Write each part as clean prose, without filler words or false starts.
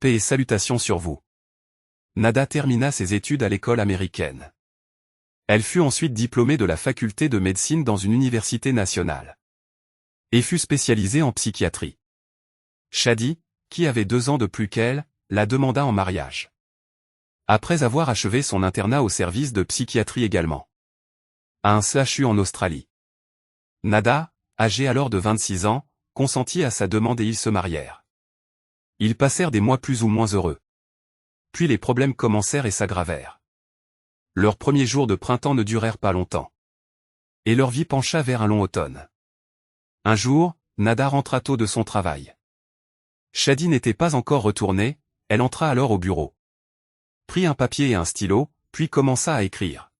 Paix et salutations sur vous. Nada termina ses études à l'école américaine. Elle fut ensuite diplômée de la faculté de médecine dans une université nationale. Et fut spécialisée en psychiatrie. Shadi, qui avait 2 ans de plus qu'elle, la demanda en mariage. Après avoir achevé son internat au service de psychiatrie également. À un CHU en Australie. Nada, âgée alors de 26 ans, consentit à sa demande et ils se marièrent. Ils passèrent des mois plus ou moins heureux. Puis les problèmes commencèrent et s'aggravèrent. Leurs premiers jours de printemps ne durèrent pas longtemps. Et leur vie pencha vers un long automne. Un jour, Nada rentra tôt de son travail. Shadi n'était pas encore retournée, elle entra alors au bureau. Prit un papier et un stylo, puis commença à écrire.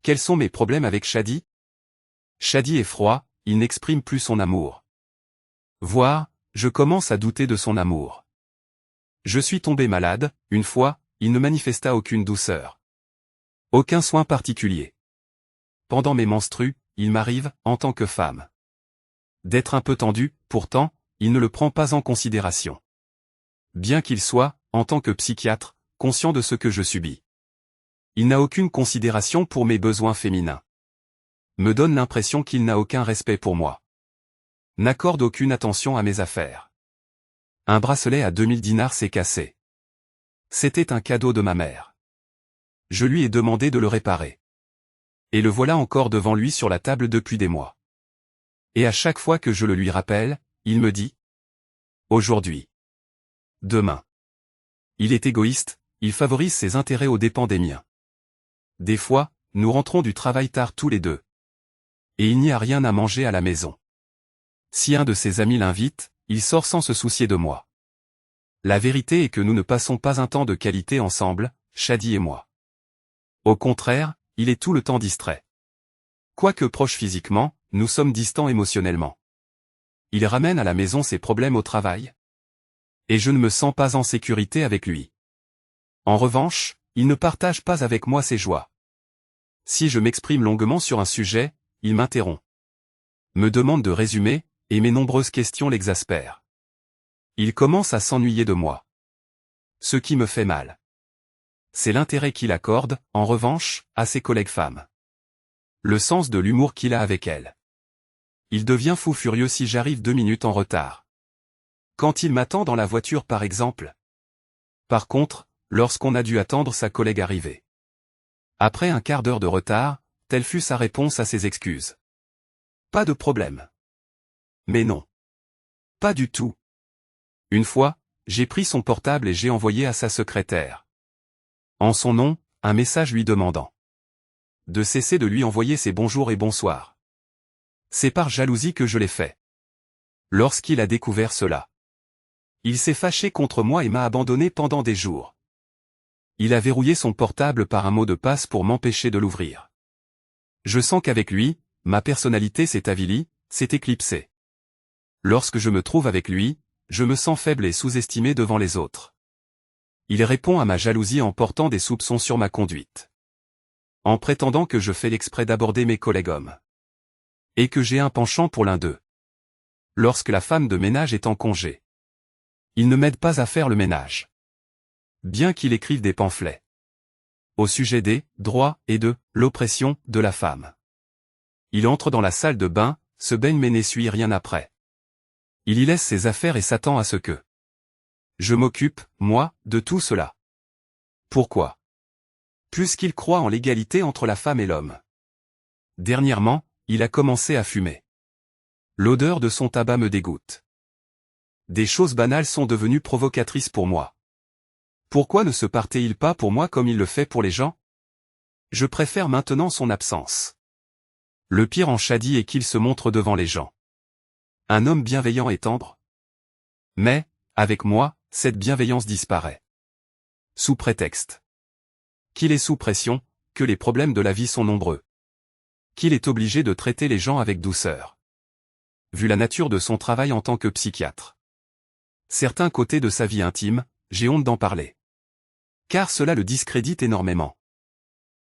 Quels sont mes problèmes avec Shadi? Shadi est froid, il n'exprime plus son amour. Voire, je commence à douter de son amour. Je suis tombé malade, une fois, il ne manifesta aucune douceur. Aucun soin particulier. Pendant mes menstrues, il m'arrive, en tant que femme, d'être un peu tendu, pourtant, il ne le prend pas en considération. Bien qu'il soit, en tant que psychiatre, conscient de ce que je subis. Il n'a aucune considération pour mes besoins féminins. Me donne l'impression qu'il n'a aucun respect pour moi. N'accorde aucune attention à mes affaires. Un bracelet à 2000 dinars s'est cassé. C'était un cadeau de ma mère. Je lui ai demandé de le réparer. Et le voilà encore devant lui sur la table depuis des mois. Et à chaque fois que je le lui rappelle, il me dit « Aujourd'hui. Demain. » Il est égoïste, il favorise ses intérêts aux dépens des miens. Des fois, nous rentrons du travail tard tous les deux. Et il n'y a rien à manger à la maison. Si un de ses amis l'invite, il sort sans se soucier de moi. La vérité est que nous ne passons pas un temps de qualité ensemble, Shadi et moi. Au contraire, il est tout le temps distrait. Quoique proche physiquement, nous sommes distants émotionnellement. Il ramène à la maison ses problèmes au travail. Et je ne me sens pas en sécurité avec lui. En revanche, il ne partage pas avec moi ses joies. Si je m'exprime longuement sur un sujet, il m'interrompt. Me demande de résumer, et mes nombreuses questions l'exaspèrent. Il commence à s'ennuyer de moi. Ce qui me fait mal. C'est l'intérêt qu'il accorde, en revanche, à ses collègues femmes. Le sens de l'humour qu'il a avec elles. Il devient fou furieux si j'arrive 2 minutes en retard. Quand il m'attend dans la voiture par exemple. Par contre, lorsqu'on a dû attendre sa collègue arrivée. Après un quart d'heure de retard, telle fut sa réponse à ses excuses. Pas de problème. Mais non. Pas du tout. Une fois, j'ai pris son portable et j'ai envoyé à sa secrétaire. En son nom, un message lui demandant de cesser de lui envoyer ses bonjours et bonsoirs. C'est par jalousie que je l'ai fait. Lorsqu'il a découvert cela, il s'est fâché contre moi et m'a abandonné pendant des jours. Il a verrouillé son portable par un mot de passe pour m'empêcher de l'ouvrir. Je sens qu'avec lui, ma personnalité s'est avilie, s'est éclipsée. Lorsque je me trouve avec lui, je me sens faible et sous-estimé devant les autres. Il répond à ma jalousie en portant des soupçons sur ma conduite. En prétendant que je fais l'exprès d'aborder mes collègues hommes. Et que j'ai un penchant pour l'un d'eux. Lorsque la femme de ménage est en congé. Il ne m'aide pas à faire le ménage. Bien qu'il écrive des pamphlets. Au sujet des droits et de l'oppression de la femme. Il entre dans la salle de bain, se baigne mais n'essuie rien après. Il y laisse ses affaires et s'attend à ce que je m'occupe, moi, de tout cela. Pourquoi? Puisqu'il croit en l'égalité entre la femme et l'homme. Dernièrement, il a commencé à fumer. L'odeur de son tabac me dégoûte. Des choses banales sont devenues provocatrices pour moi. Pourquoi ne se partait-il pas pour moi comme il le fait pour les gens? Je préfère maintenant son absence. Le pire en Shadi est qu'il se montre devant les gens. Un homme bienveillant et tendre. Mais, avec moi, cette bienveillance disparaît. Sous prétexte qu'il est sous pression, que les problèmes de la vie sont nombreux. Qu'il est obligé de traiter les gens avec douceur. Vu la nature de son travail en tant que psychiatre. Certains côtés de sa vie intime, j'ai honte d'en parler. Car cela le discrédite énormément.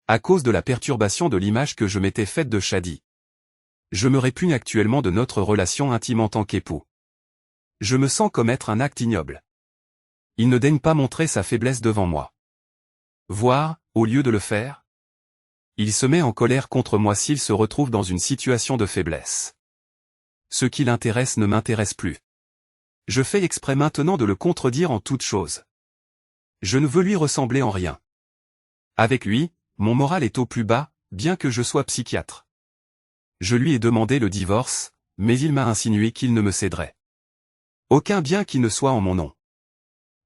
À cause de la perturbation de l'image que je m'étais faite de Shadi. Je me répugne actuellement de notre relation intime en tant qu'époux. Je me sens commettre un acte ignoble. Il ne daigne pas montrer sa faiblesse devant moi. Voire, au lieu de le faire, il se met en colère contre moi s'il se retrouve dans une situation de faiblesse. Ce qui l'intéresse ne m'intéresse plus. Je fais exprès maintenant de le contredire en toute chose. Je ne veux lui ressembler en rien. Avec lui, mon moral est au plus bas, bien que je sois psychiatre. Je lui ai demandé le divorce, mais il m'a insinué qu'il ne me céderait aucun bien qui ne soit en mon nom.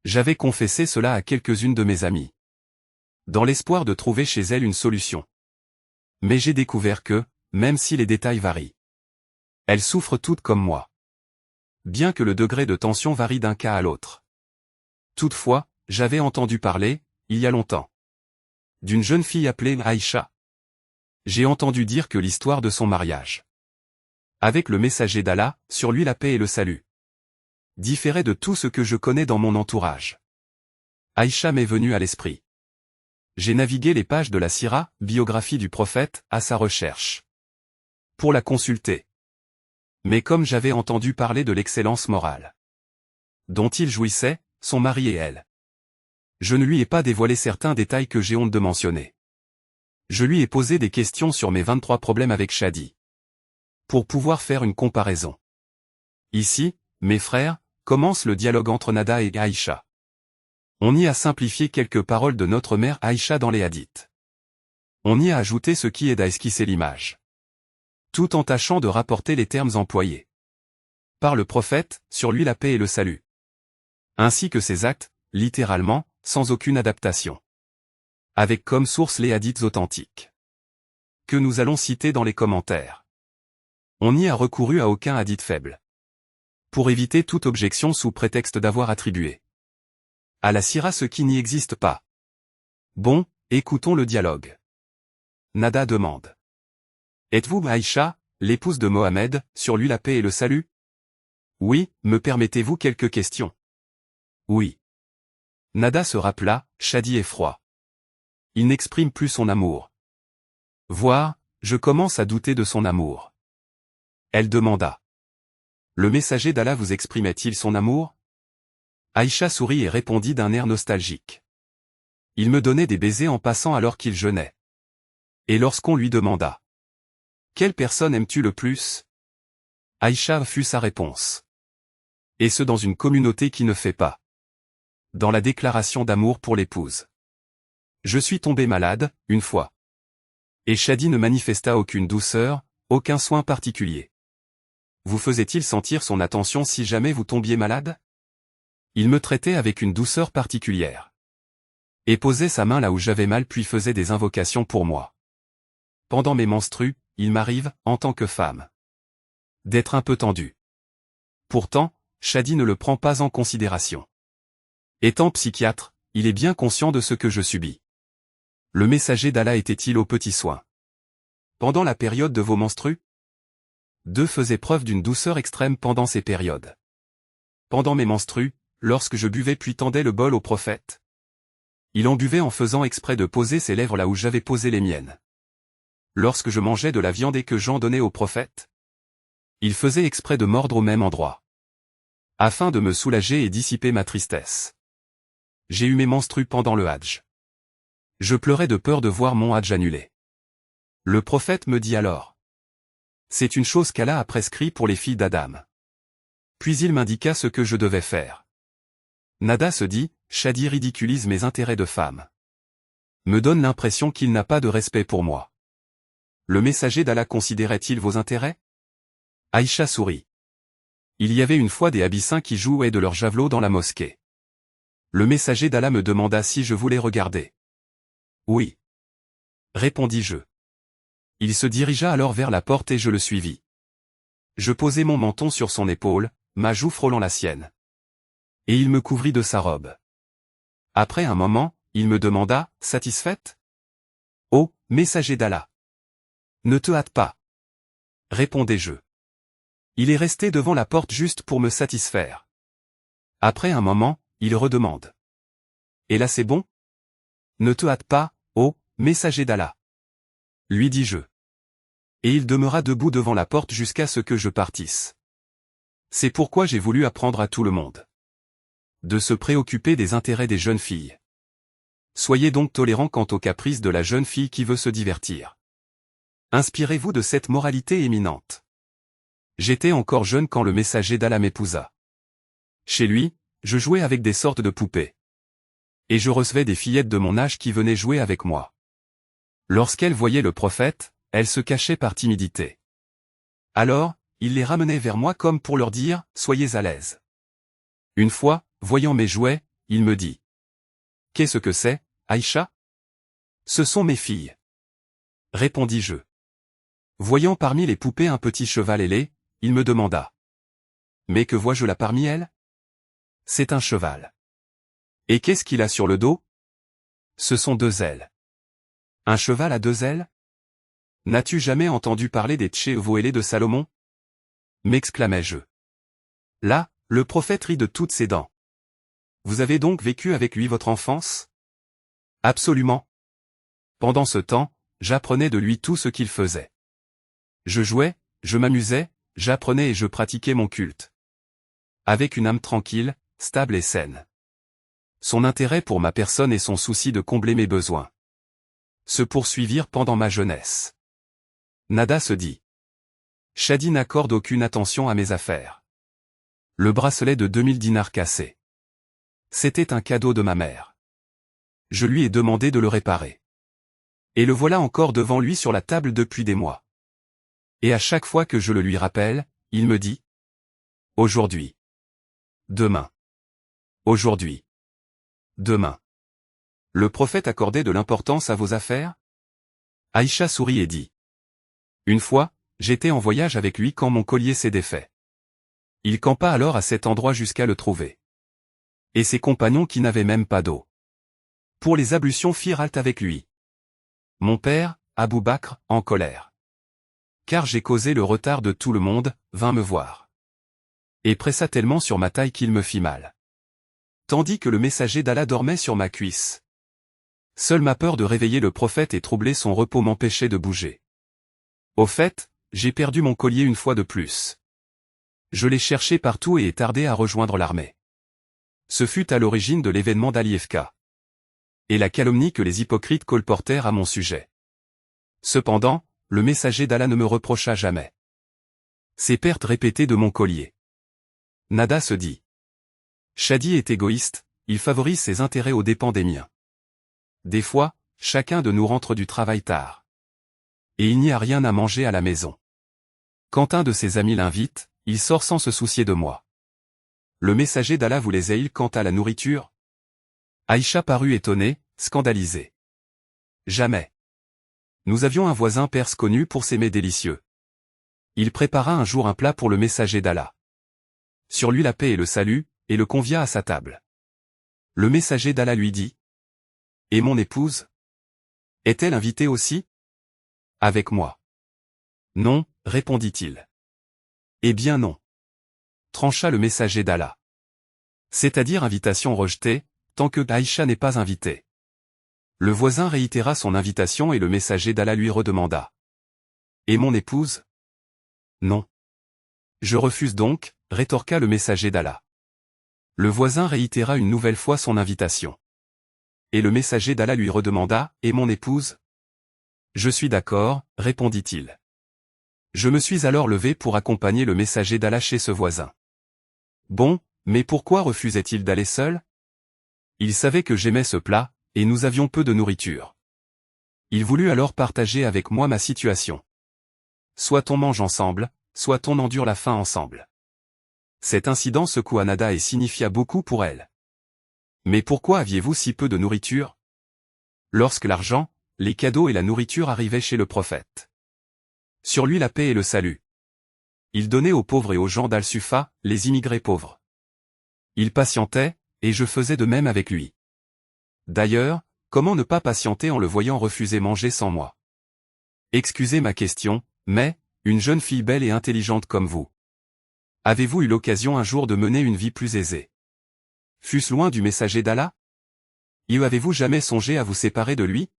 J'avais confessé cela à quelques-unes de mes amies, dans l'espoir de trouver chez elles une solution. Mais j'ai découvert que, même si les détails varient, elles souffrent toutes comme moi. Bien que le degré de tension varie d'un cas à l'autre. Toutefois, j'avais entendu parler, il y a longtemps, d'une jeune fille appelée Aïcha. J'ai entendu dire que l'histoire de son mariage avec le messager d'Allah, sur lui la paix et le salut, différait de tout ce que je connais dans mon entourage. Aïcha m'est venue à l'esprit. J'ai navigué les pages de la Sira, biographie du prophète, à sa recherche, pour la consulter. Mais comme j'avais entendu parler de l'excellence morale dont il jouissait, son mari et elle, je ne lui ai pas dévoilé certains détails que j'ai honte de mentionner. Je lui ai posé des questions sur mes 23 problèmes avec Shadi, pour pouvoir faire une comparaison. Ici, mes frères, commence le dialogue entre Nada et Aïcha. On y a simplifié quelques paroles de notre mère Aïcha dans les hadiths. On y a ajouté ce qui aide à esquisser l'image, tout en tâchant de rapporter les termes employés par le prophète, sur lui la paix et le salut, ainsi que ses actes, littéralement, sans aucune adaptation, avec comme source les hadiths authentiques, que nous allons citer dans les commentaires. On n'y a recouru à aucun hadith faible, pour éviter toute objection sous prétexte d'avoir attribué à la Sira ce qui n'y existe pas. Bon, écoutons le dialogue. Nada demande. Êtes-vous Aïcha, l'épouse de Mohammed, sur lui la paix et le salut? Oui, me permettez-vous quelques questions? Oui. Nada se rappela, Shadi est froid. Il n'exprime plus son amour. Voire, je commence à douter de son amour. Elle demanda. Le messager d'Allah vous exprimait-il son amour? Aïcha sourit et répondit d'un air nostalgique. Il me donnait des baisers en passant alors qu'il jeûnait. Et lorsqu'on lui demanda. Quelle personne aimes-tu le plus? Aïcha fut sa réponse. Et ce dans une communauté qui ne fait pas dans la déclaration d'amour pour l'épouse. Je suis tombé malade, une fois. Et Shadi ne manifesta aucune douceur, aucun soin particulier. Vous faisait-il sentir son attention si jamais vous tombiez malade? Il me traitait avec une douceur particulière. Et posait sa main là où j'avais mal puis faisait des invocations pour moi. Pendant mes menstrues, il m'arrive, en tant que femme, d'être un peu tendu. Pourtant, Shadi ne le prend pas en considération. Étant psychiatre, il est bien conscient de ce que je subis. Le messager d'Allah était-il aux petits soins pendant la période de vos menstrues? Deux faisaient preuve d'une douceur extrême pendant ces périodes. Pendant mes menstrues, lorsque je buvais puis tendais le bol au prophète, il en buvait en faisant exprès de poser ses lèvres là où j'avais posé les miennes. Lorsque je mangeais de la viande et que j'en donnais au prophète, il faisait exprès de mordre au même endroit, afin de me soulager et dissiper ma tristesse. J'ai eu mes menstrues pendant le Hadj. Je pleurais de peur de voir mon Hadj annulé. Le prophète me dit alors. C'est une chose qu'Allah a prescrit pour les filles d'Adam. Puis il m'indiqua ce que je devais faire. Nada se dit, Shadi ridiculise mes intérêts de femme. Me donne l'impression qu'il n'a pas de respect pour moi. Le messager d'Allah considérait-il vos intérêts? Aïcha sourit. Il y avait une fois des abyssins qui jouaient de leur javelot dans la mosquée. Le messager d'Allah me demanda si je voulais regarder. Oui. Répondis-je. Il se dirigea alors vers la porte et je le suivis. Je posai mon menton sur son épaule, ma joue frôlant la sienne. Et il me couvrit de sa robe. Après un moment, il me demanda, satisfaite? Oh, messager d'Allah. Ne te hâte pas. Répondais-je. Il est resté devant la porte juste pour me satisfaire. Après un moment, il redemande. Et là c'est bon? Ne te hâte pas, ô messager d'Allah. Lui dis-je. Et il demeura debout devant la porte jusqu'à ce que je partisse. C'est pourquoi j'ai voulu apprendre à tout le monde. de se préoccuper des intérêts des jeunes filles. Soyez donc tolérants quant aux caprices de la jeune fille qui veut se divertir. Inspirez-vous de cette moralité éminente. J'étais encore jeune quand le messager d'Allah m'épousa. Chez lui, je jouais avec des sortes de poupées. Et je recevais des fillettes de mon âge qui venaient jouer avec moi. Lorsqu'elles voyaient le prophète, elles se cachaient par timidité. Alors, il les ramenait vers moi comme pour leur dire « Soyez à l'aise ». Une fois, voyant mes jouets, il me dit « Qu'est-ce que c'est, Aïcha ?»« Ce sont mes filles. » Répondis-je. Voyant parmi les poupées un petit cheval ailé, il me demanda « Mais que vois-je là parmi elles ?»« C'est un cheval. »« Et qu'est-ce qu'il a sur le dos ?»« Ce sont 2 ailes. »« Un cheval à 2 ailes ? N'as-tu jamais entendu parler des chevaux ailés de Salomon ?» m'exclamai-je. Là, le prophète rit de toutes ses dents. « Vous avez donc vécu avec lui votre enfance ?» Absolument. Pendant ce temps, j'apprenais de lui tout ce qu'il faisait. Je jouais, je m'amusais, j'apprenais et je pratiquais mon culte. Avec une âme tranquille, stable et saine. Son intérêt pour ma personne et son souci de combler mes besoins se poursuivirent pendant ma jeunesse. Nada se dit. Shadi n'accorde aucune attention à mes affaires. Le bracelet de 2000 dinars cassé. C'était un cadeau de ma mère. Je lui ai demandé de le réparer. Et le voilà encore devant lui sur la table depuis des mois. Et à chaque fois que je le lui rappelle, il me dit « Aujourd'hui. Demain. Aujourd'hui. Demain. » Le prophète accordait de l'importance à vos affaires ? Aïcha sourit et dit « Une fois, j'étais en voyage avec lui quand mon collier s'est défait. Il campa alors à cet endroit jusqu'à le trouver. Et ses compagnons qui n'avaient même pas d'eau pour les ablutions firent halte avec lui. Mon père, Abou Bakr, en colère. Car j'ai causé le retard de tout le monde, vint me voir. Et pressa tellement sur ma taille qu'il me fit mal. Tandis que le messager d'Allah dormait sur ma cuisse. Seule ma peur de réveiller le prophète et troubler son repos m'empêchait de bouger. Au fait, j'ai perdu mon collier une fois de plus. Je l'ai cherché partout et ai tardé à rejoindre l'armée. Ce fut à l'origine de l'événement d'Alievka. Et la calomnie que les hypocrites colportèrent à mon sujet. Cependant, le messager d'Allah ne me reprocha jamais ces pertes répétées de mon collier. Nada se dit. Shadi est égoïste, il favorise ses intérêts aux dépens des miens. Des fois, chacun de nous rentre du travail tard. Et il n'y a rien à manger à la maison. Quand un de ses amis l'invite, il sort sans se soucier de moi. Le messager d'Allah voulait-il quant à la nourriture? Aïcha parut étonnée, scandalisée. Jamais. Nous avions un voisin perse connu pour ses mets délicieux. Il prépara un jour un plat pour le messager d'Allah. Sur lui la paix et le salut, et le convia à sa table. Le messager d'Allah lui dit. Et mon épouse? Est-elle invitée aussi? Avec moi. Non, répondit-il. Eh bien non. Trancha le messager d'Allah. C'est-à-dire invitation rejetée, tant que Aïcha n'est pas invitée. Le voisin réitéra son invitation et le messager d'Allah lui redemanda. Et mon épouse? Non. Je refuse donc, rétorqua le messager d'Allah. Le voisin réitéra une nouvelle fois son invitation. Et le messager d'Allah lui redemanda, et mon épouse? Je suis d'accord, répondit-il. Je me suis alors levé pour accompagner le messager d'Allah chez ce voisin. Bon, mais pourquoi refusait-il d'aller seul? Il savait que j'aimais ce plat, et nous avions peu de nourriture. Il voulut alors partager avec moi ma situation. Soit on mange ensemble, soit on endure la faim ensemble. Cet incident secoua Nada et signifia beaucoup pour elle. Mais pourquoi aviez-vous si peu de nourriture? Lorsque l'argent, les cadeaux et la nourriture arrivaient chez le prophète. Sur lui la paix et le salut. Il donnait aux pauvres et aux gens d'Al-Sufa, les immigrés pauvres. Il patientait, et je faisais de même avec lui. D'ailleurs, comment ne pas patienter en le voyant refuser manger sans moi? Excusez ma question, mais, une jeune fille belle et intelligente comme vous. Avez-vous eu l'occasion un jour de mener une vie plus aisée? Fût-ce loin du messager d'Allah? Y avez-vous jamais songé à vous séparer de lui?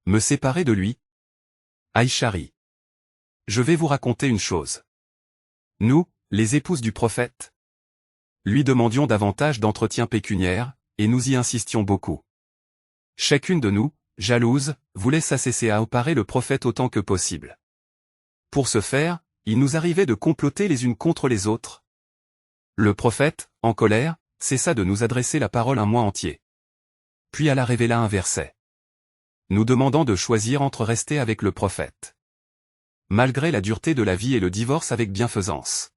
Me séparer de lui? Aïcha rit. Je vais vous raconter une chose. Nous, les épouses du prophète, lui demandions davantage d'entretien pécuniaire, et nous y insistions beaucoup. Chacune de nous, jalouse, voulait s'assesser à oparer le prophète autant que possible. Pour ce faire, il nous arrivait de comploter les unes contre les autres. Le prophète, en colère, cessa de nous adresser la parole un mois entier. Puis Allah révéla un verset, nous demandant de choisir entre rester avec le prophète, malgré la dureté de la vie, et le divorce avec bienfaisance,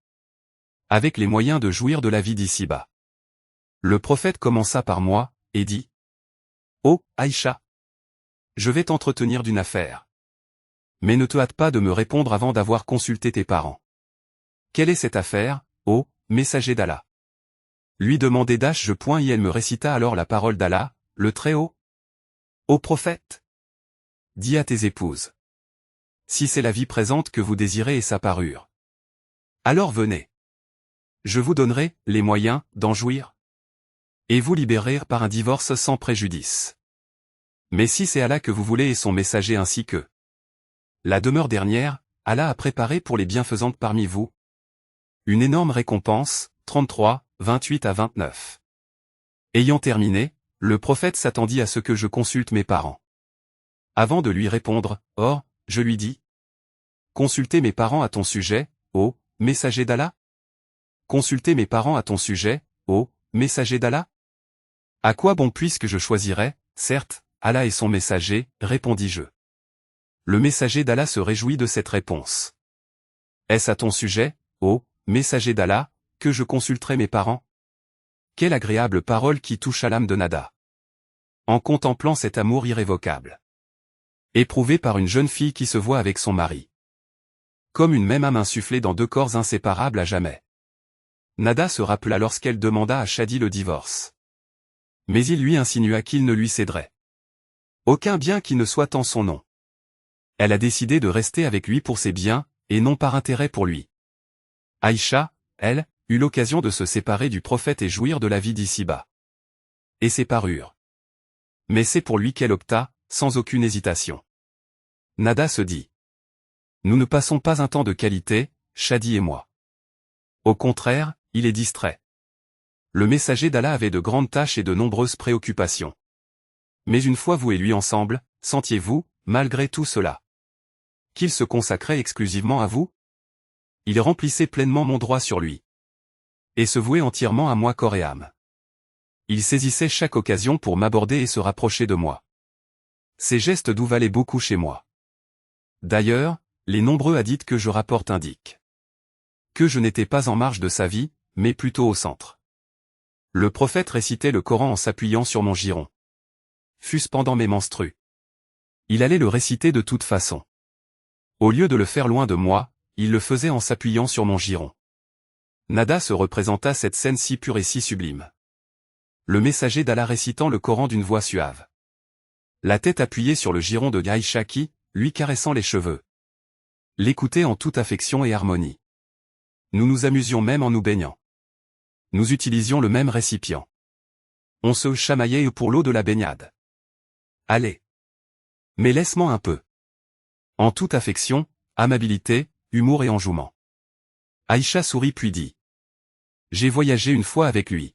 avec les moyens de jouir de la vie d'ici-bas. Le prophète commença par moi, et dit, ô Aïcha, je vais t'entretenir d'une affaire. Mais ne te hâte pas de me répondre avant d'avoir consulté tes parents. Quelle est cette affaire, ô messager d'Allah? Lui demandai je point et elle me récita alors la parole d'Allah, le Très-Haut. Ô prophète, dis à tes épouses, si c'est la vie présente que vous désirez et sa parure, alors venez. Je vous donnerai les moyens d'en jouir, et vous libérer par un divorce sans préjudice. Mais si c'est Allah que vous voulez et son messager ainsi que la demeure dernière, Allah a préparé pour les bienfaisantes parmi vous une énorme récompense. 33, 28 à 29. Ayant terminé, le prophète s'attendit à ce que je consulte mes parents. Avant de lui répondre, or, je lui dis, consulter mes parents à ton sujet, ô messager d'Allah? Consulter mes parents à ton sujet, ô messager d'Allah? À quoi bon puisque je choisirais, certes, Allah et son messager, répondis-je. Le messager d'Allah se réjouit de cette réponse. Est-ce à ton sujet, ô messager d'Allah, que je consulterai mes parents? Quelle agréable parole qui touche à l'âme de Nada. En contemplant cet amour irrévocable, éprouvé par une jeune fille qui se voit avec son mari, comme une même âme insufflée dans deux corps inséparables à jamais. Nada se rappela lorsqu'elle demanda à Shadi le divorce. Mais il lui insinua qu'il ne lui céderait aucun bien qui ne soit en son nom. Elle a décidé de rester avec lui pour ses biens, et non par intérêt pour lui. Aïcha, elle, eut l'occasion de se séparer du prophète et jouir de la vie d'ici-bas. Et ses parures. Mais c'est pour lui qu'elle opta, sans aucune hésitation. Nada se dit. Nous ne passons pas un temps de qualité, Shadi et moi. Au contraire, il est distrait. Le messager d'Allah avait de grandes tâches et de nombreuses préoccupations. Mais une fois vous et lui ensemble, sentiez-vous, malgré tout cela, qu'il se consacrait exclusivement à vous? Il remplissait pleinement mon droit sur lui, et se vouait entièrement à moi corps et âme. Il saisissait chaque occasion pour m'aborder et se rapprocher de moi. Ses gestes doux valaient beaucoup chez moi. D'ailleurs, les nombreux hadiths que je rapporte indiquent que je n'étais pas en marge de sa vie, mais plutôt au centre. Le prophète récitait le Coran en s'appuyant sur mon giron. Fût-ce pendant mes menstrues. Il allait le réciter de toute façon. Au lieu de le faire loin de moi, il le faisait en s'appuyant sur mon giron. Nada se représenta cette scène si pure et si sublime. Le messager d'Allah récitant le Coran d'une voix suave. La tête appuyée sur le giron de Aïcha qui, lui caressant les cheveux, l'écoutait en toute affection et harmonie. Nous nous amusions même en nous baignant. Nous utilisions le même récipient. On se chamaillait pour l'eau de la baignade. Allez. Mais laisse-moi un peu. En toute affection, amabilité, humour et enjouement. Aïcha sourit puis dit. J'ai voyagé une fois avec lui.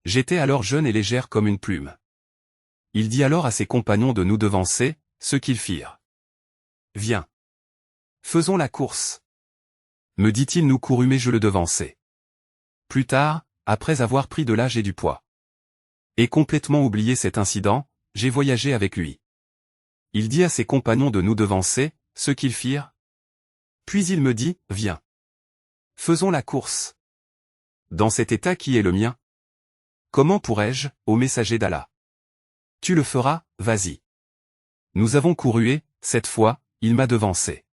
J'étais alors jeune et légère comme une plume. Il dit alors à ses compagnons de nous devancer, ce qu'ils firent. Viens. Faisons la course. Me dit-il, nous courûmes et je le devançai. Plus tard, après avoir pris de l'âge et du poids, et complètement oublié cet incident, j'ai voyagé avec lui. Il dit à ses compagnons de nous devancer, ce qu'ils firent. Puis il me dit, viens. Faisons la course. Dans cet état qui est le mien. Comment pourrais-je, ô messager d'Allah? Tu le feras, vas-y. Nous avons couru et, cette fois, il m'a devancé.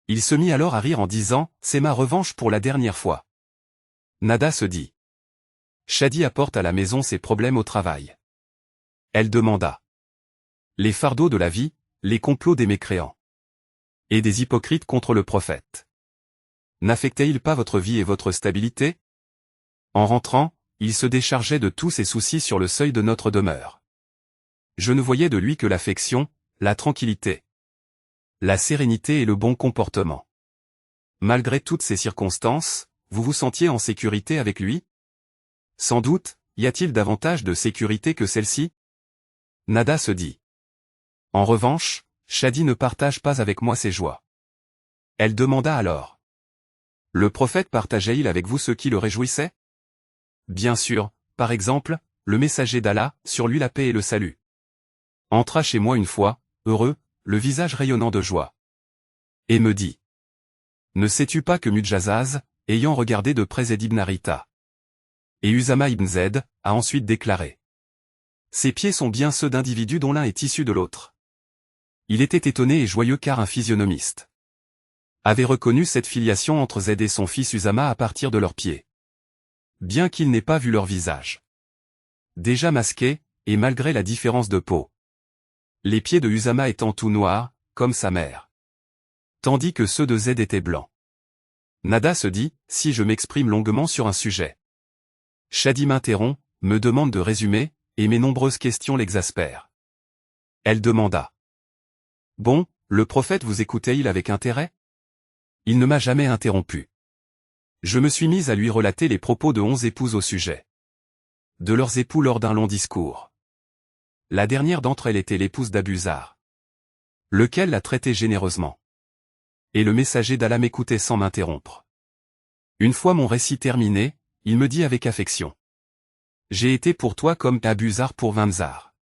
Il se mit alors à rire en disant, c'est ma revanche pour la dernière fois. Nada se dit. Shadi apporte à la maison ses problèmes au travail. Elle demanda. Les fardeaux de la vie, les complots des mécréants. Et des hypocrites contre le prophète. N'affectait-il pas votre vie et votre stabilité? En rentrant, il se déchargeait de tous ses soucis sur le seuil de notre demeure. Je ne voyais de lui que l'affection, la tranquillité, la sérénité et le bon comportement. Malgré toutes ces circonstances, vous vous sentiez en sécurité avec lui? Sans doute, y a-t-il davantage de sécurité que celle-ci? Nada se dit. En revanche, Shadi ne partage pas avec moi ses joies. Elle demanda alors. Le prophète partageait-il avec vous ce qui le réjouissait? Bien sûr, par exemple, le messager d'Allah, sur lui la paix et le salut. Entra chez moi une fois, heureux, le visage rayonnant de joie. Et me dit. Ne sais-tu pas que Mujazaz, ayant regardé de près Zayd ibn Haritha et Usama ibn Zayd, a ensuite déclaré. Ses pieds sont bien ceux d'individus dont l'un est issu de l'autre. Il était étonné et joyeux car un physionomiste avait reconnu cette filiation entre Zayd et son fils Usama à partir de leurs pieds. Bien qu'il n'ait pas vu leur visage. Déjà masqués, et malgré la différence de peau. Les pieds de Usama étant tout noirs, comme sa mère. Tandis que ceux de Zayd étaient blancs. Nada se dit, si je m'exprime longuement sur un sujet. Shadi m'interrompt, me demande de résumer, et mes nombreuses questions l'exaspèrent. Elle demanda. Bon, le prophète vous écoutait-il avec intérêt? Il ne m'a jamais interrompu. Je me suis mise à lui relater les propos de 11 épouses au sujet de leurs époux lors d'un long discours. La dernière d'entre elles était l'épouse d'Abu Zar, lequel la traitait généreusement. Et le messager d'Allah m'écoutait sans m'interrompre. Une fois mon récit terminé, il me dit avec affection. J'ai été pour toi comme Abu Zar pour Vamzar.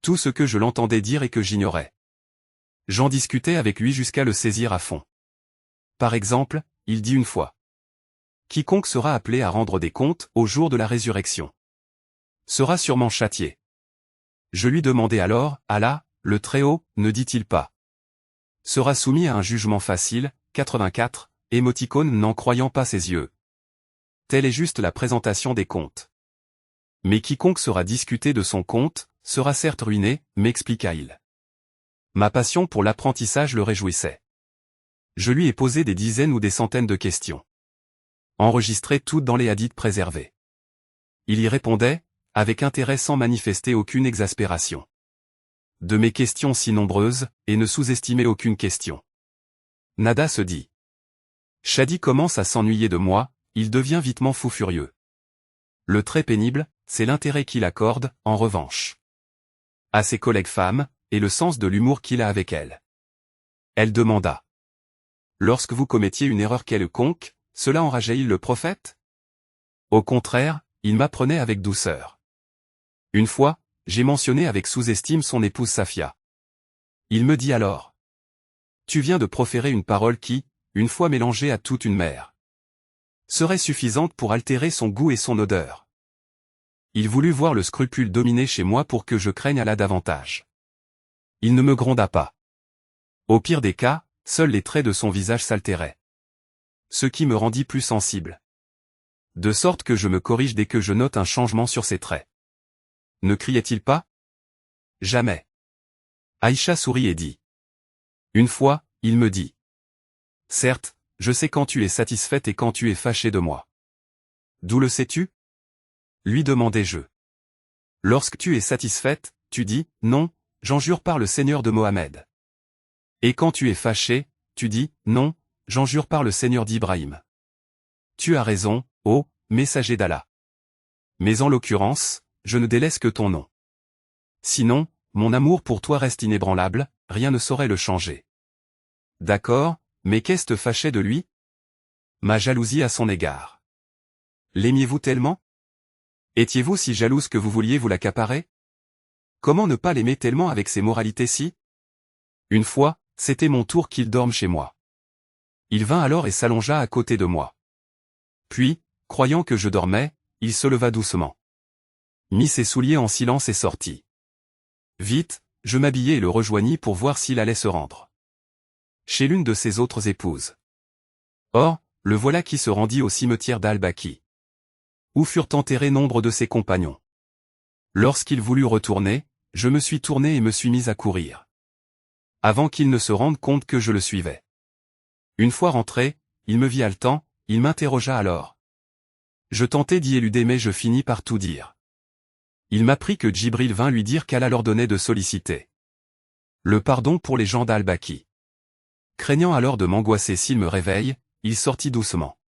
Tout ce que je l'entendais dire et que j'ignorais. J'en discutais avec lui jusqu'à le saisir à fond. Par exemple, il dit une fois. Quiconque sera appelé à rendre des comptes au jour de la résurrection sera sûrement châtié. Je lui demandai alors, Allah, le Très-Haut, ne dit-il pas sera soumis à un jugement facile, 84, émoticône n'en croyant pas ses yeux. Telle est juste la présentation des comptes. Mais quiconque sera discuté de son compte, sera certes ruiné, m'expliqua-il. Ma passion pour l'apprentissage le réjouissait. Je lui ai posé des dizaines ou des centaines de questions. Enregistrées toutes dans les hadiths préservés. Il y répondait, avec intérêt sans manifester aucune exaspération. De mes questions si nombreuses, et ne sous-estimez aucune question. Nada se dit. Shadi commence à s'ennuyer de moi, il devient vitement fou furieux. Le très pénible, c'est l'intérêt qu'il accorde, en revanche, à ses collègues femmes, et le sens de l'humour qu'il a avec elles. Elle demanda. Lorsque vous commettiez une erreur quelconque, cela enrageait-il le prophète? Au contraire, il m'apprenait avec douceur. Une fois, j'ai mentionné avec sous-estime son épouse Safia. Il me dit alors. Tu viens de proférer une parole qui, une fois mélangée à toute une mer, serait suffisante pour altérer son goût et son odeur. Il voulut voir le scrupule dominer chez moi pour que je craigne Allah davantage. Il ne me gronda pas. Au pire des cas, seuls les traits de son visage s'altéraient. Ce qui me rendit plus sensible. De sorte que je me corrige dès que je note un changement sur ses traits. Ne criait-il pas? Jamais. Aïcha sourit et dit. Une fois, il me dit. Certes, je sais quand tu es satisfaite et quand tu es fâchée de moi. D'où le sais-tu? Lui demandai-je. Lorsque tu es satisfaite, tu dis, non, j'en jure par le Seigneur de Mohammed. Et quand tu es fâchée, tu dis, non, j'en jure par le Seigneur d'Ibrahim. Tu as raison, ô messager d'Allah. Mais en l'occurrence, je ne délaisse que ton nom. Sinon, mon amour pour toi reste inébranlable, rien ne saurait le changer. D'accord, mais qu'est-ce te fâchait de lui? Ma jalousie à son égard. L'aimiez-vous tellement? Étiez-vous si jalouse que vous vouliez vous l'accaparer? Comment ne pas l'aimer tellement avec ses moralités-ci? Une fois, c'était mon tour qu'il dorme chez moi. Il vint alors et s'allongea à côté de moi. Puis, croyant que je dormais, il se leva doucement. Mit ses souliers en silence et sortit. Vite, je m'habillai et le rejoignis pour voir s'il allait se rendre chez l'une de ses autres épouses. Or, le voilà qui se rendit au cimetière d'Al-Baqi, où furent enterrés nombre de ses compagnons. Lorsqu'il voulut retourner, je me suis tourné et me suis mis à courir. Avant qu'il ne se rende compte que je le suivais. Une fois rentré, il me vit haletant, il m'interrogea alors. Je tentai d'y éluder mais je finis par tout dire. Il m'apprit que Djibril vint lui dire qu'Allah leur donnait de solliciter le pardon pour les gens d'Al-Baqi. Craignant alors de m'angoisser s'il me réveille, il sortit doucement.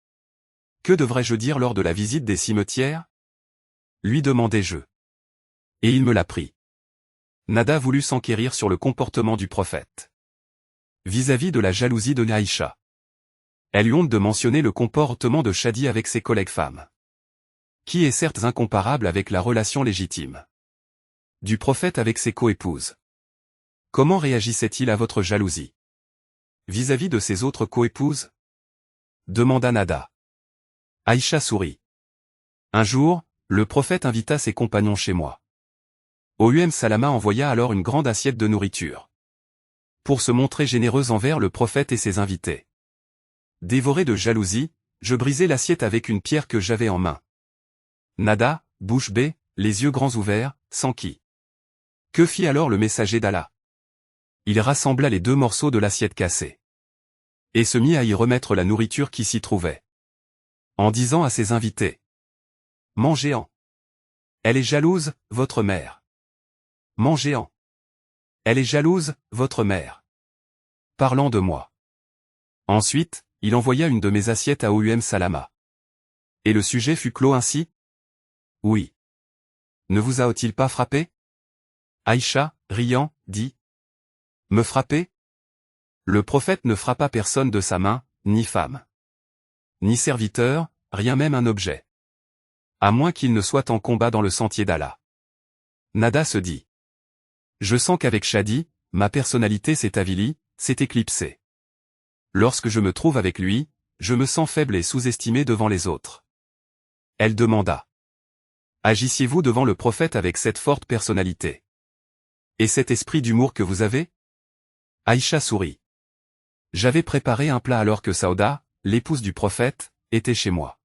Que devrais-je dire lors de la visite des cimetières? lui demandai-je. Et il me l'a pris. Nada voulut s'enquérir sur le comportement du prophète vis-à-vis de la jalousie de Aïcha. Elle eut honte de mentionner le comportement de Shadi avec ses collègues femmes, qui est certes incomparable avec la relation légitime du prophète avec ses coépouses. Comment réagissait-il à votre jalousie vis-à-vis de ses autres coépouses? Demanda Nada. Aïcha sourit. Un jour, le prophète invita ses compagnons chez moi. Salama envoya alors une grande assiette de nourriture pour se montrer généreuse envers le prophète et ses invités. Dévoré de jalousie, je brisai l'assiette avec une pierre que j'avais en main. Nada, bouche bée, les yeux grands ouverts, s'enquit. Que fit alors le messager d'Allah? Il rassembla les deux morceaux de l'assiette cassée et se mit à y remettre la nourriture qui s'y trouvait, en disant à ses invités: Mangez-en. Elle est jalouse, votre mère. Mangez-en. Elle est jalouse, votre mère. Parlant de moi. Ensuite, il envoya une de mes assiettes à Salama. Et le sujet fut clos ainsi? Oui. Ne vous a-t-il pas frappé? Aïcha, riant, dit: Me frapper? Le prophète ne frappa personne de sa main, ni femme, ni serviteur, rien même un objet. À moins qu'il ne soit en combat dans le sentier d'Allah. Nada se dit: Je sens qu'avec Shadi, ma personnalité s'est avilie, s'est éclipsée. Lorsque je me trouve avec lui, je me sens faible et sous-estimé devant les autres. Elle demanda: Agissiez-vous devant le prophète avec cette forte personnalité et cet esprit d'humour que vous avez? Aïcha sourit. J'avais préparé un plat alors que Sauda, l'épouse du prophète, était chez moi.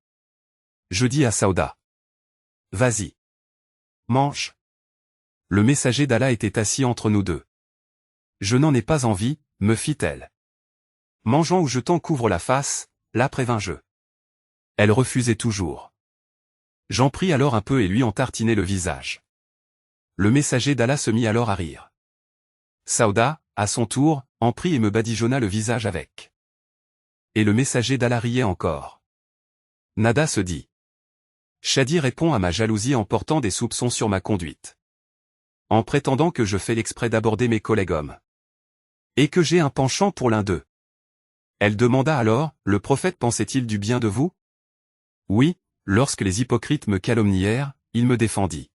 Je dis à Sauda: Vas-y. Mange. Le messager d'Allah était assis entre nous deux. Je n'en ai pas envie, me fit-elle. Mangeant ou jetant couvre la face, là prévins-je. Elle refusait toujours. J'en pris alors un peu et lui en tartinai le visage. Le messager d'Allah se mit alors à rire. Sauda, à son tour, en prit et me badigeonna le visage avec. Et le messager d'Allah riait encore. Nada se dit: Shadi répond à ma jalousie en portant des soupçons sur ma conduite, en prétendant que je fais l'exprès d'aborder mes collègues hommes, et que j'ai un penchant pour l'un d'eux. Elle demanda alors: Le prophète pensait-il du bien de vous? Oui, lorsque les hypocrites me calomnièrent, il me défendit.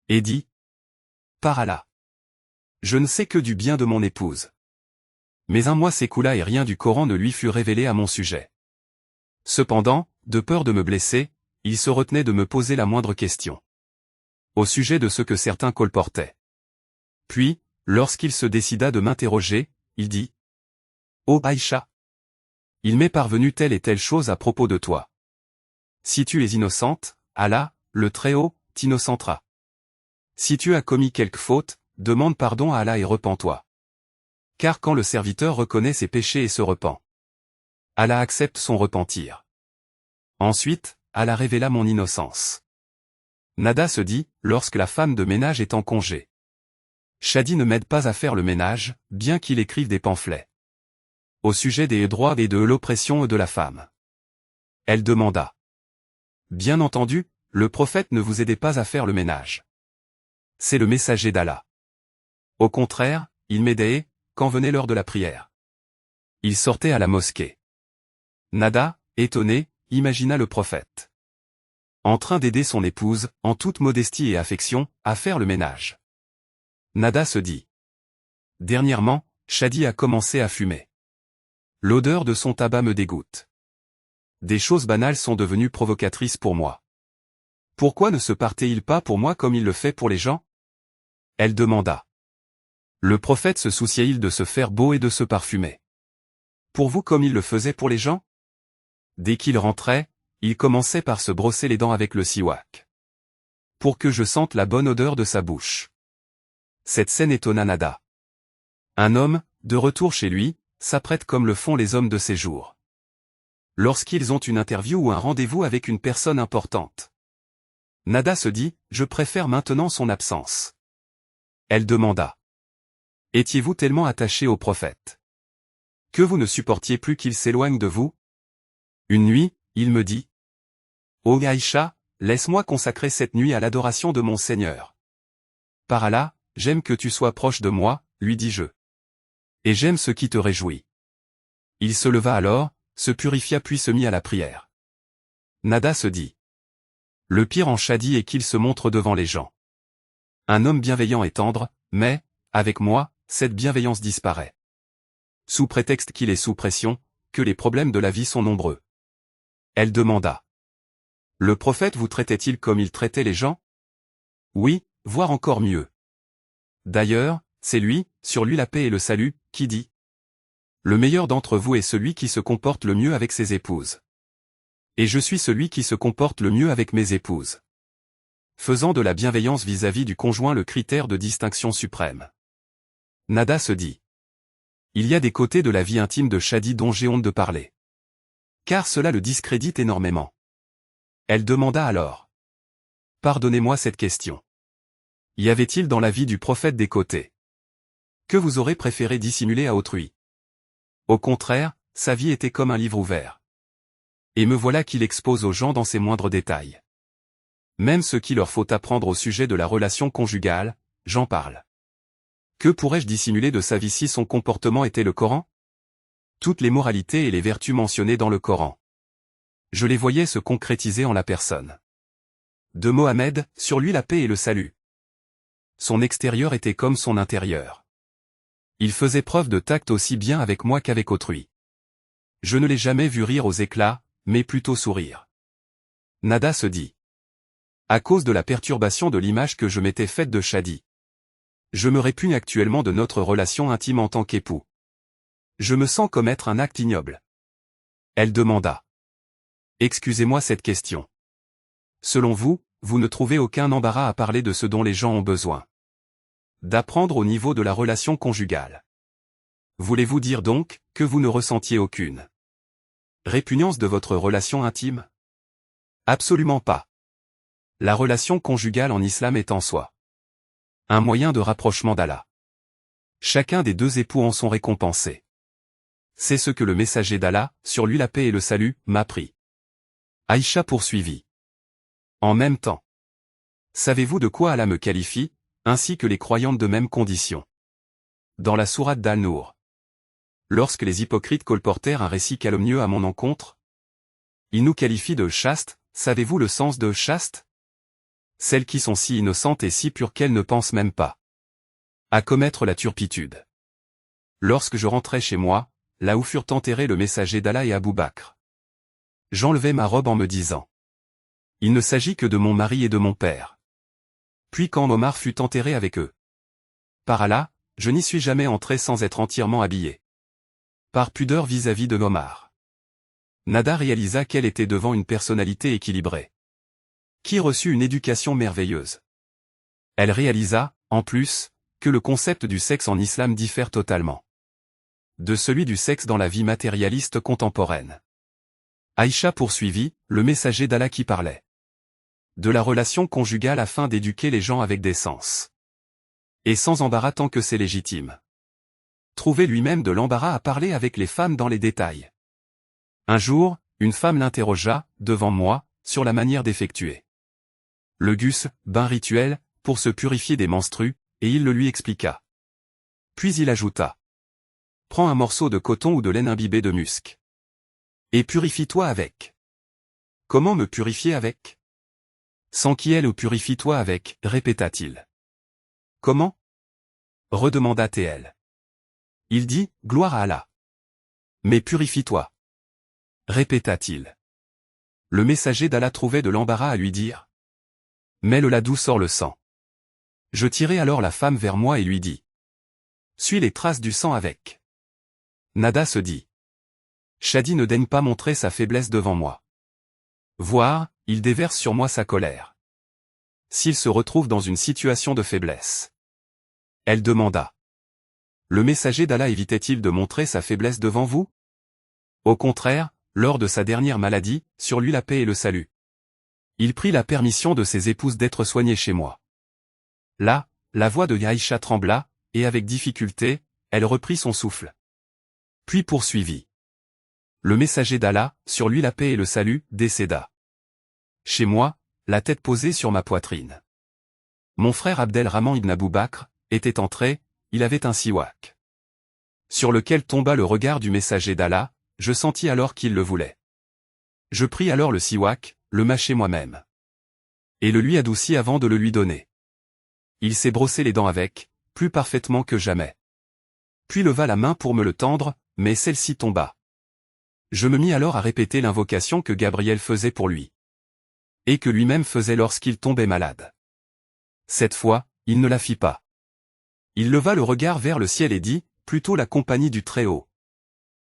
Et dit: Par Allah, je ne sais que du bien de mon épouse. Mais un mois s'écoula et rien du Coran ne lui fut révélé à mon sujet. Cependant, de peur de me blesser, il se retenait de me poser la moindre question au sujet de ce que certains colportaient. Puis, lorsqu'il se décida de m'interroger, il dit: Ô Aïcha, il m'est parvenu telle et telle chose à propos de toi. Si tu es innocente, Allah, le Très-Haut, t'innocentera. Si tu as commis quelque faute, demande pardon à Allah et repens-toi. Car quand le serviteur reconnaît ses péchés et se repent, Allah accepte son repentir. Ensuite, Allah révéla mon innocence. Nada se dit: Lorsque la femme de ménage est en congé, Shadi ne m'aide pas à faire le ménage, bien qu'il écrive des pamphlets au sujet des droits et de l'oppression de la femme. Elle demanda: Bien entendu, le prophète ne vous aidait pas à faire le ménage. C'est le messager d'Allah. Au contraire, il m'aidait, quand venait l'heure de la prière. Il sortait à la mosquée. Nada, étonné, imagina le prophète en train d'aider son épouse, en toute modestie et affection, à faire le ménage. Nada se dit: Dernièrement, Shadi a commencé à fumer. L'odeur de son tabac me dégoûte. Des choses banales sont devenues provocatrices pour moi. Pourquoi ne se partait-il pas pour moi comme il le fait pour les gens? Elle demanda. Le prophète se souciait-il de se faire beau et de se parfumer pour vous comme il le faisait pour les gens? Dès qu'il rentrait, il commençait par se brosser les dents avec le siwak, pour que je sente la bonne odeur de sa bouche. Cette scène étonna Nada. Un homme, de retour chez lui, s'apprête comme le font les hommes de ces jours, lorsqu'ils ont une interview ou un rendez-vous avec une personne importante. Nada se dit: Je préfère maintenant son absence. Elle demanda: Étiez-vous tellement attaché au prophète que vous ne supportiez plus qu'il s'éloigne de vous? Une nuit, il me dit: Ô Aïcha, laisse-moi consacrer cette nuit à l'adoration de mon Seigneur. Par Allah, j'aime que tu sois proche de moi, lui dis-je. Et j'aime ce qui te réjouit. Il se leva alors, se purifia puis se mit à la prière. Nada se dit. Le pire en Shadi est qu'il se montre devant les gens. Un homme bienveillant et tendre, mais, avec moi, cette bienveillance disparaît. Sous prétexte qu'il est sous pression, que les problèmes de la vie sont nombreux. Elle demanda. Le prophète vous traitait-il comme il traitait les gens? Oui, voire encore mieux. D'ailleurs, c'est lui, sur lui la paix et le salut, qui dit. Le meilleur d'entre vous est celui qui se comporte le mieux avec ses épouses. Et je suis celui qui se comporte le mieux avec mes épouses. Faisant de la bienveillance vis-à-vis du conjoint le critère de distinction suprême. Nada se dit. Il y a des côtés de la vie intime de Shadi dont j'ai honte de parler. Car cela le discrédite énormément. Elle demanda alors. Pardonnez-moi cette question. Y avait-il dans la vie du prophète des côtés que vous aurez préféré dissimuler à autrui? Au contraire, sa vie était comme un livre ouvert. Et me voilà qu'il expose aux gens dans ses moindres détails. Même ce qu'il leur faut apprendre au sujet de la relation conjugale, j'en parle. Que pourrais-je dissimuler de sa vie si son comportement était le Coran? Toutes les moralités et les vertus mentionnées dans le Coran. Je les voyais se concrétiser en la personne de Mohammed, sur lui la paix et le salut. Son extérieur était comme son intérieur. Il faisait preuve de tact aussi bien avec moi qu'avec autrui. Je ne l'ai jamais vu rire aux éclats, mais plutôt sourire. Nada se dit. À cause de la perturbation de l'image que je m'étais faite de Shadi. Je me répugne actuellement de notre relation intime en tant qu'époux. Je me sens commettre un acte ignoble. Elle demanda. Excusez-moi cette question. Selon vous, vous ne trouvez aucun embarras à parler de ce dont les gens ont besoin. D'apprendre au niveau de la relation conjugale. Voulez-vous dire donc, que vous ne ressentiez aucune répugnance de votre relation intime? Absolument pas. La relation conjugale en islam est en soi un moyen de rapprochement d'Allah. Chacun des deux époux en sont récompensés. C'est ce que le messager d'Allah, sur lui la paix et le salut, m'apprit. Aïcha poursuivit. En même temps. Savez-vous de quoi Allah me qualifie, ainsi que les croyantes de même condition? Dans la sourate d'Al-Nour. Lorsque les hypocrites colportèrent un récit calomnieux à mon encontre, ils nous qualifient de chastes. Savez-vous le sens de chaste? Celles qui sont si innocentes et si pures qu'elles ne pensent même pas à commettre la turpitude. Lorsque je rentrais chez moi, là où furent enterrés le messager d'Allah et Abou Bakr, j'enlevai ma robe en me disant. Il ne s'agit que de mon mari et de mon père. Puis quand Omar fut enterré avec eux. Par Allah, je n'y suis jamais entré sans être entièrement habillé. Par pudeur vis-à-vis de Omar. Nada réalisa qu'elle était devant une personnalité équilibrée. Qui reçut une éducation merveilleuse. Elle réalisa, en plus, que le concept du sexe en islam diffère totalement de celui du sexe dans la vie matérialiste contemporaine. Aïcha poursuivit, le messager d'Allah qui parlait de la relation conjugale afin d'éduquer les gens avec décence. Et sans embarras tant que c'est légitime. Trouver lui-même de l'embarras à parler avec les femmes dans les détails. Un jour, une femme l'interrogea, devant moi, sur la manière d'effectuer le gus, bain rituel, pour se purifier des menstrues, et il le lui expliqua. Puis il ajouta. Prends un morceau de coton ou de laine imbibée de musc. Et purifie-toi avec. Comment me purifier avec? Sans qui elle ou purifie-toi avec, répéta-t-il. Comment? Redemanda-t-elle. Il dit, gloire à Allah. Mais purifie-toi. Répéta-t-il. Le messager d'Allah trouvait de l'embarras à lui dire. Mais le ladou sort le sang. Je tirai alors la femme vers moi et lui dis. Suis les traces du sang avec. Nada se dit. Shadi ne daigne pas montrer sa faiblesse devant moi. Voire, il déverse sur moi sa colère. S'il se retrouve dans une situation de faiblesse. Elle demanda. Le messager d'Allah évitait-il de montrer sa faiblesse devant vous? Au contraire, lors de sa dernière maladie, sur lui la paix et le salut. Il prit la permission de ses épouses d'être soignées chez moi. Là, la voix de Aïcha trembla, et avec difficulté, elle reprit son souffle. Puis poursuivit. Le messager d'Allah, sur lui la paix et le salut, décéda. Chez moi, la tête posée sur ma poitrine. Mon frère Abdelrahman ibn Abou Bakr était entré, il avait un siwak, sur lequel tomba le regard du messager d'Allah, je sentis alors qu'il le voulait. Je pris alors le siwak, le mâchai moi-même, et le lui adoucis avant de le lui donner. Il s'est brossé les dents avec, plus parfaitement que jamais. Puis leva la main pour me le tendre, mais celle-ci tomba. Je me mis alors à répéter l'invocation que Gabriel faisait pour lui, et que lui-même faisait lorsqu'il tombait malade. Cette fois, il ne la fit pas. Il leva le regard vers le ciel et dit, plutôt la compagnie du Très-Haut.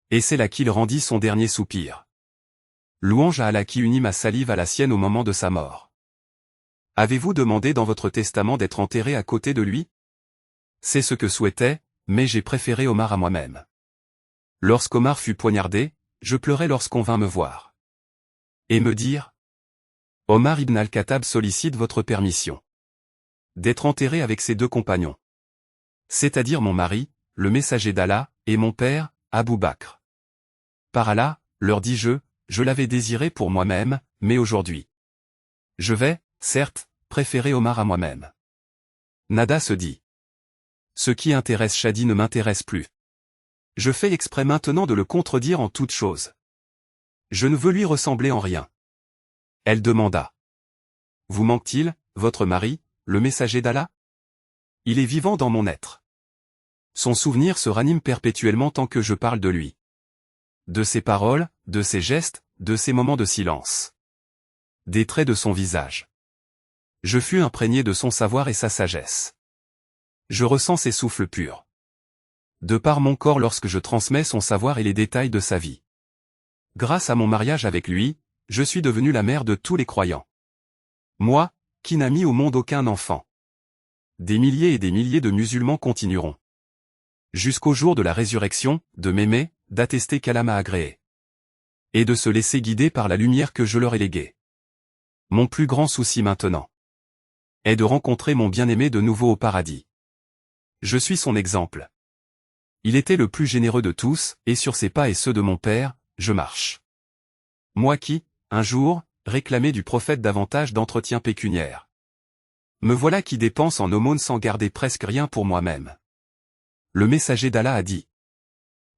Et c'est là qu'il rendit son dernier soupir. Louange à Allah qui unit ma salive à la sienne au moment de sa mort. Avez-vous demandé dans votre testament d'être enterré à côté de lui? C'est ce que souhaitait, mais j'ai préféré Omar à moi-même. Lorsqu'Omar fut poignardé, je pleurais lorsqu'on vint me voir. Et me dire, Omar ibn al-Khattab sollicite votre permission d'être enterré avec ses deux compagnons. C'est-à-dire mon mari, le messager d'Allah, et mon père, Abou Bakr. Par Allah, leur dis-je, je l'avais désiré pour moi-même, mais aujourd'hui, je vais, certes, préférer Omar à moi-même. Nada se dit. Ce qui intéresse Shadi ne m'intéresse plus. Je fais exprès maintenant de le contredire en toute chose. Je ne veux lui ressembler en rien. Elle demanda. Vous manque-t-il, votre mari, le messager d'Allah? Il est vivant dans mon être. Son souvenir se ranime perpétuellement tant que je parle de lui. De ses paroles, de ses gestes, de ses moments de silence. Des traits de son visage. Je fus imprégné de son savoir et sa sagesse. Je ressens ses souffles purs. De par mon corps lorsque je transmets son savoir et les détails de sa vie. Grâce à mon mariage avec lui, je suis devenu la mère de tous les croyants. Moi, qui n'a mis au monde aucun enfant. Des milliers et des milliers de musulmans continueront. Jusqu'au jour de la résurrection, de m'aimer, d'attester qu'Allah m'a agréé. Et de se laisser guider par la lumière que je leur ai léguée. Mon plus grand souci maintenant est de rencontrer mon bien-aimé de nouveau au paradis. Je suis son exemple. Il était le plus généreux de tous, et sur ses pas et ceux de mon père, je marche. Moi qui, un jour, réclamais du prophète davantage d'entretien pécuniaire. Me voilà qui dépense en aumône sans garder presque rien pour moi-même. Le messager d'Allah a dit.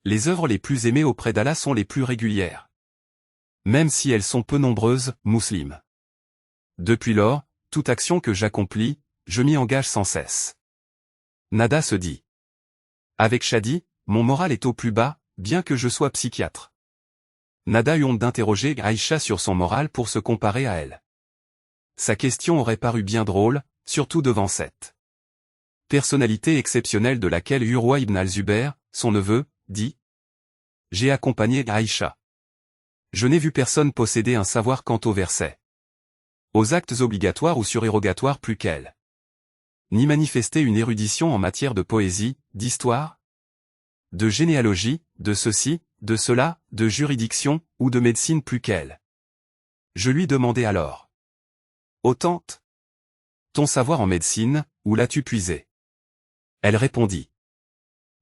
Les œuvres les plus aimées auprès d'Allah sont les plus régulières. Même si elles sont peu nombreuses, musulmanes. Depuis lors, toute action que j'accomplis, je m'y engage sans cesse. Nada se dit. Avec Shadi, mon moral est au plus bas, bien que je sois psychiatre. Nada eut honte d'interroger Aïcha sur son moral pour se comparer à elle. Sa question aurait paru bien drôle, surtout devant cette personnalité exceptionnelle de laquelle Urwa ibn al-Zubair, son neveu, dit. J'ai accompagné Aïcha. Je n'ai vu personne posséder un savoir quant aux versets, aux actes obligatoires ou surérogatoires plus qu'elle. Ni manifester une érudition en matière de poésie, d'histoire, de généalogie, de ceci, de cela, de juridiction, ou de médecine plus qu'elle. Je lui demandai alors. Ô tante, ton savoir en médecine, où l'as-tu puisé? Elle répondit.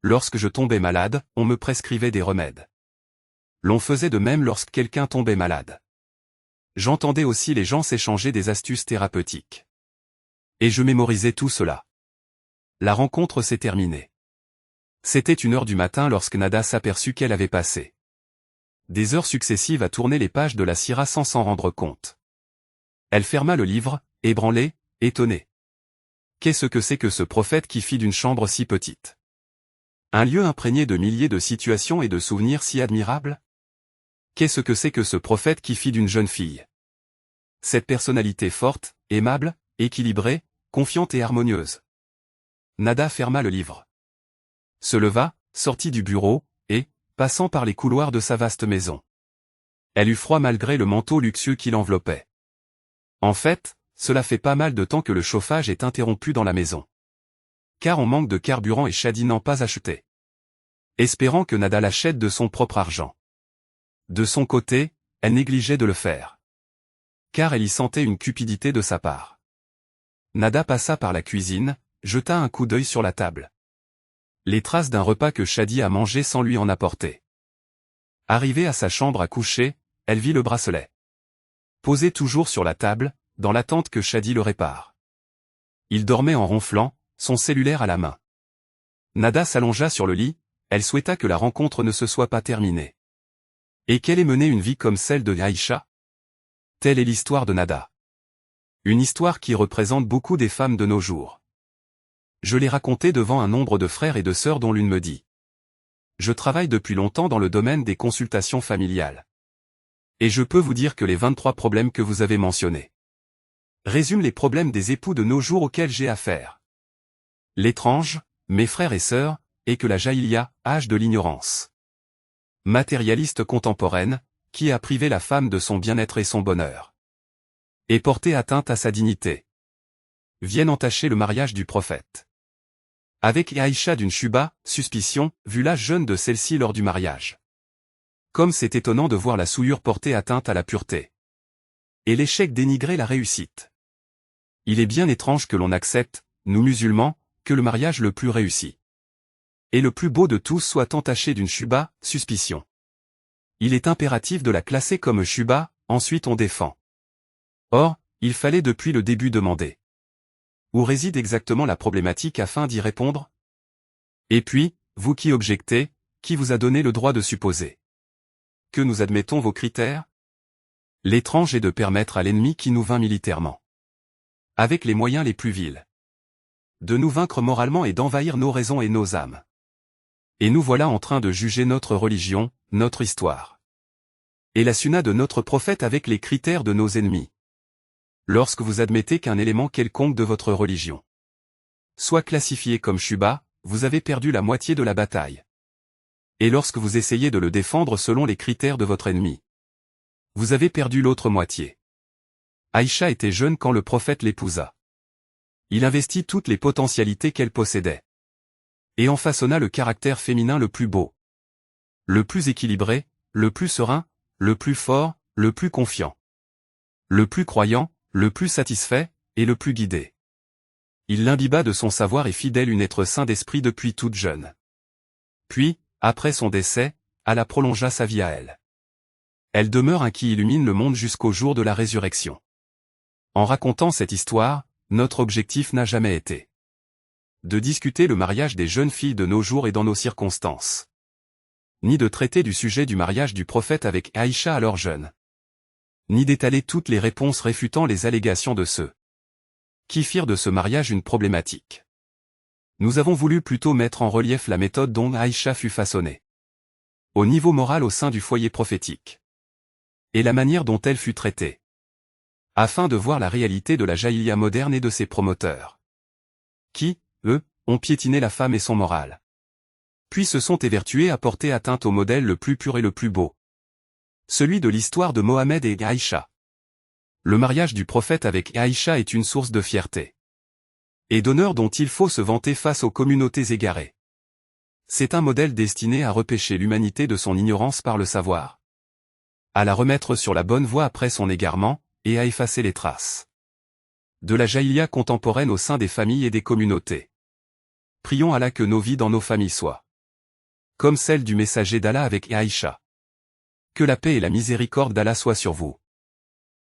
Lorsque je tombais malade, on me prescrivait des remèdes. L'on faisait de même lorsque quelqu'un tombait malade. J'entendais aussi les gens s'échanger des astuces thérapeutiques. Et je mémorisais tout cela. La rencontre s'est terminée. C'était 1h du matin lorsque Nada s'aperçut qu'elle avait passé des heures successives à tourner les pages de la Sira sans s'en rendre compte. Elle ferma le livre, ébranlée, étonnée. Qu'est-ce que c'est que ce prophète qui fit d'une chambre si petite un lieu imprégné de milliers de situations et de souvenirs si admirables? Qu'est-ce que c'est que ce prophète qui fit d'une jeune fille cette personnalité forte, aimable, équilibrée, confiante et harmonieuse? Nada ferma le livre. Se leva, sortit du bureau, et, passant par les couloirs de sa vaste maison. Elle eut froid malgré le manteau luxueux qui l'enveloppait. En fait, cela fait pas mal de temps que le chauffage est interrompu dans la maison. Car on manque de carburant et Shadi n'en pas acheté. Espérant que Nada l'achète de son propre argent. De son côté, elle négligeait de le faire. Car elle y sentait une cupidité de sa part. Nada passa par la cuisine, jeta un coup d'œil sur la table. Les traces d'un repas que Shadi a mangé sans lui en apporter. Arrivée à sa chambre à coucher, elle vit le bracelet posé toujours sur la table, dans l'attente que Shadi le répare. Il dormait en ronflant, son cellulaire à la main. Nada s'allongea sur le lit, elle souhaita que la rencontre ne se soit pas terminée. Et qu'elle ait mené une vie comme celle de Aïcha? Telle est l'histoire de Nada. Une histoire qui représente beaucoup des femmes de nos jours. Je l'ai racontée devant un nombre de frères et de sœurs dont l'une me dit. Je travaille depuis longtemps dans le domaine des consultations familiales. Et je peux vous dire que les 23 problèmes que vous avez mentionnés résument les problèmes des époux de nos jours auxquels j'ai affaire. L'étrange, mes frères et sœurs, est que la Jahiliya, âge de l'ignorance matérialiste contemporaine, qui a privé la femme de son bien-être et son bonheur, et porté atteinte à sa dignité, viennent entacher le mariage du prophète. Avec Aïcha d'une Shuba, suspicion, vu l'âge jeune de celle-ci lors du mariage. Comme c'est étonnant de voir la souillure porter atteinte à la pureté. Et l'échec dénigrer la réussite. Il est bien étrange que l'on accepte, nous musulmans, que le mariage le plus réussi et le plus beau de tous soit entaché d'une Shuba, suspicion. Il est impératif de la classer comme Shuba, ensuite on défend. Or, il fallait depuis le début demander. Où réside exactement la problématique afin d'y répondre? Et puis, vous qui objectez, qui vous a donné le droit de supposer que nous admettons vos critères? L'étrange est de permettre à l'ennemi qui nous vainc militairement, avec les moyens les plus vils, de nous vaincre moralement et d'envahir nos raisons et nos âmes. Et nous voilà en train de juger notre religion, notre histoire. Et la sunna de notre prophète avec les critères de nos ennemis. Lorsque vous admettez qu'un élément quelconque de votre religion soit classifié comme Shuba, vous avez perdu la moitié de la bataille. Et lorsque vous essayez de le défendre selon les critères de votre ennemi, vous avez perdu l'autre moitié. Aïcha était jeune quand le prophète l'épousa. Il investit toutes les potentialités qu'elle possédait. Et en façonna le caractère féminin le plus beau, le plus équilibré, le plus serein, le plus fort, le plus confiant, le plus croyant, le plus satisfait, et le plus guidé. Il l'imbiba de son savoir et fidèle une être saint d'esprit depuis toute jeune. Puis, après son décès, Allah prolongea sa vie à elle. Elle demeure un qui illumine le monde jusqu'au jour de la résurrection. En racontant cette histoire, notre objectif n'a jamais été de discuter le mariage des jeunes filles de nos jours et dans nos circonstances, ni de traiter du sujet du mariage du prophète avec Aïcha alors jeune, ni d'étaler toutes les réponses réfutant les allégations de ceux qui firent de ce mariage une problématique. Nous avons voulu plutôt mettre en relief la méthode dont Aïcha fut façonnée, au niveau moral au sein du foyer prophétique, et la manière dont elle fut traitée, afin de voir la réalité de la Jahiliya moderne et de ses promoteurs, qui, eux, ont piétiné la femme et son moral. Puis se sont évertués à porter atteinte au modèle le plus pur et le plus beau, celui de l'histoire de Mohammed et Aïcha. Le mariage du prophète avec Aïcha est une source de fierté et d'honneur dont il faut se vanter face aux communautés égarées. C'est un modèle destiné à repêcher l'humanité de son ignorance par le savoir, à la remettre sur la bonne voie après son égarement, et à effacer les traces de la Jahiliya contemporaine au sein des familles et des communautés. Prions Allah que nos vies dans nos familles soient comme celle du messager d'Allah avec Aïcha. Que la paix et la miséricorde d'Allah soient sur vous.